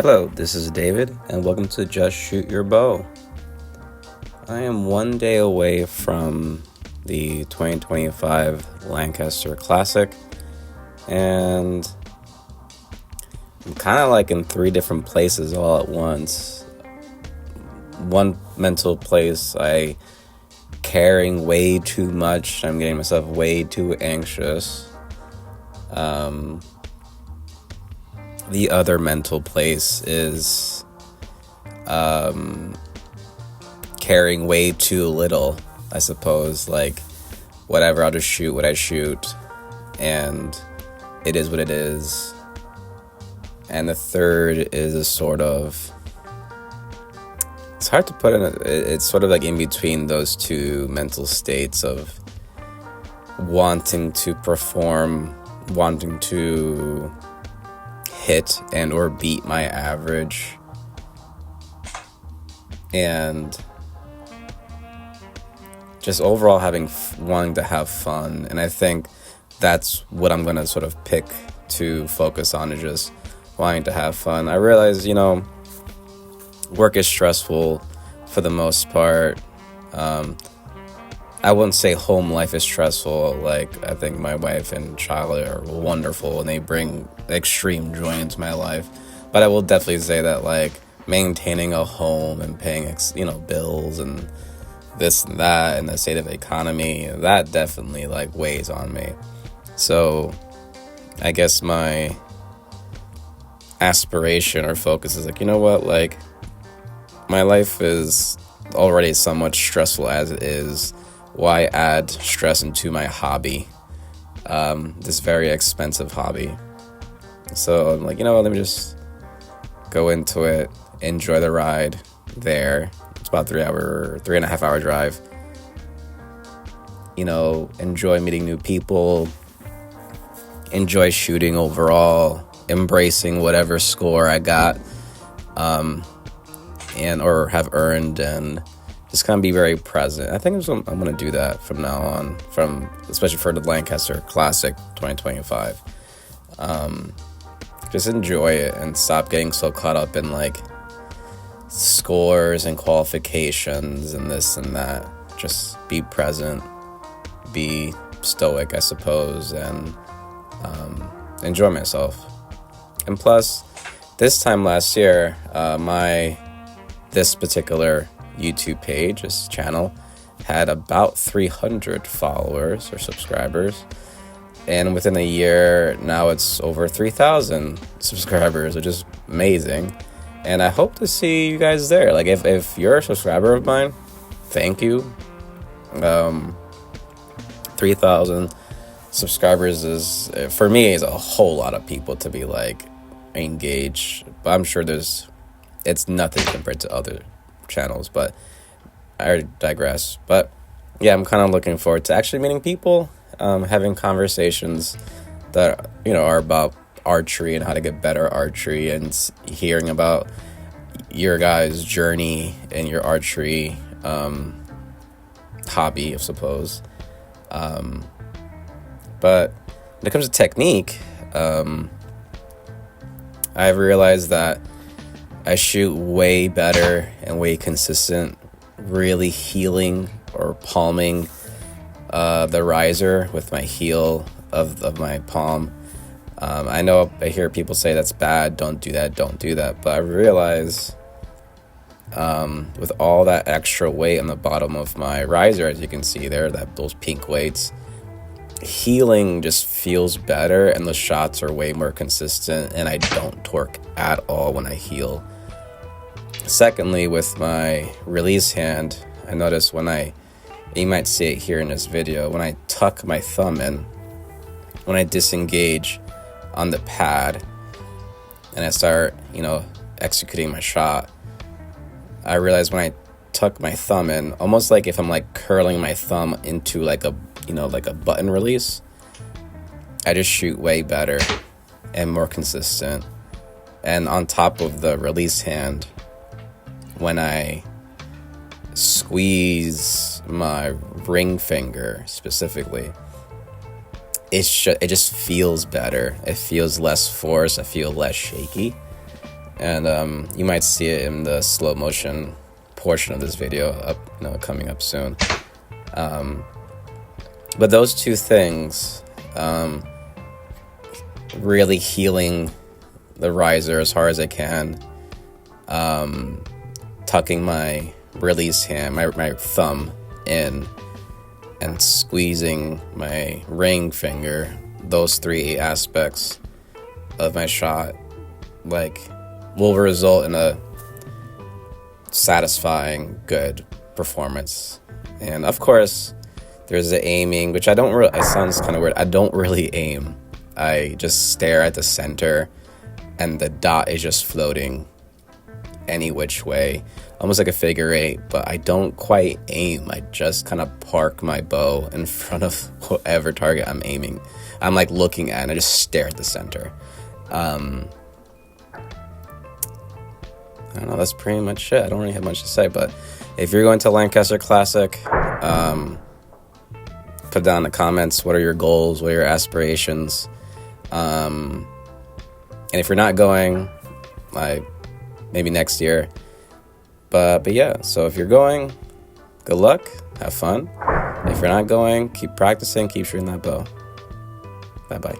Hello, this is David, and welcome to Just Shoot Your Bow. I am one day away from the 2025 Lancaster Classic, and I'm kind of like in three different places all at once. One mental place, I caring way too much. I'm getting myself way too anxious. The other mental place is caring way too little, I suppose. Like, whatever, I'll just shoot what I shoot, and it is what it is. And the third is a sort of, it's hard to put in, it's sort of like in between those two mental states of wanting to perform, wanting to hit and or beat my average, and just overall wanting to have fun. And I think that's what I'm gonna sort of pick to focus on, is just wanting to have fun. I realize, work is stressful for the most part. I wouldn't say home life is stressful. Like, I think my wife and child are wonderful and they bring extreme joy into my life. But I will definitely say that, like, maintaining a home and paying, bills and this and that and the state of the economy, that definitely, like, weighs on me. So I guess my aspiration or focus is like, like, my life is already somewhat stressful as it is. Why add stress into my hobby, this very expensive hobby? So I'm like, let me just go into it, enjoy the ride there. It's about 3.5 hour drive. Enjoy meeting new people, enjoy shooting overall, embracing whatever score I got, and or have earned, and just kind of be very present. I think I'm going to do that from now on, especially for the Lancaster Classic 2025. Just enjoy it and stop getting so caught up in, like, scores and qualifications and this and that. Just be present, be stoic, I suppose, and enjoy myself. And plus, this time last year, this particular YouTube page, this channel, had about 300 followers or subscribers, and within a year now it's over 3,000 subscribers, which is amazing. And I hope to see you guys there. Like, if you're a subscriber of mine, thank you. 3,000 subscribers is, for me, is a whole lot of people to be, like, engaged. But I'm sure it's nothing compared to other channels, but I digress. But yeah, I'm kind of looking forward to actually meeting people, having conversations that are about archery and how to get better archery, and hearing about your guys' journey and your archery hobby, I suppose. But when it comes to technique, I've realized that I shoot way better and way consistent, really heeling or palming the riser with my heel of my palm. I know I hear people say that's bad, don't do that. But I realize with all that extra weight on the bottom of my riser, as you can see there, those pink weights, heeling just feels better and the shots are way more consistent, and I don't torque at all when I heel. Secondly, with my release hand, I notice you might see it here in this video, when I tuck my thumb in, when I disengage on the pad and I start, executing my shot, I realize when I tuck my thumb in, almost like if I'm, like, curling my thumb into like a button release, I just shoot way better and more consistent. And on top of the release hand, when I squeeze my ring finger specifically, it just feels better. It feels less force. I feel less shaky. and you might see it in the slow motion portion of this video coming up soon. But those two things, really healing the riser as hard as I can, tucking my release hand, my thumb in, and squeezing my ring finger, those three aspects of my shot, like, will result in a satisfying, good performance. And of course, there's the aiming, which I don't really, it sounds kind of weird, I don't really aim. I just stare at the center, and the dot is just floating any which way, almost like a figure eight, but I don't quite aim. I just kind of park my bow in front of whatever target I'm aiming. I'm like looking at, and I just stare at the center. I don't know, that's pretty much it. I don't really have much to say, but if you're going to Lancaster Classic, put down in the comments, what are your goals, what are your aspirations? And if you're not going, maybe next year. But yeah, so if you're going, good luck, have fun. If you're not going, keep practicing, keep shooting that bow. Bye-bye.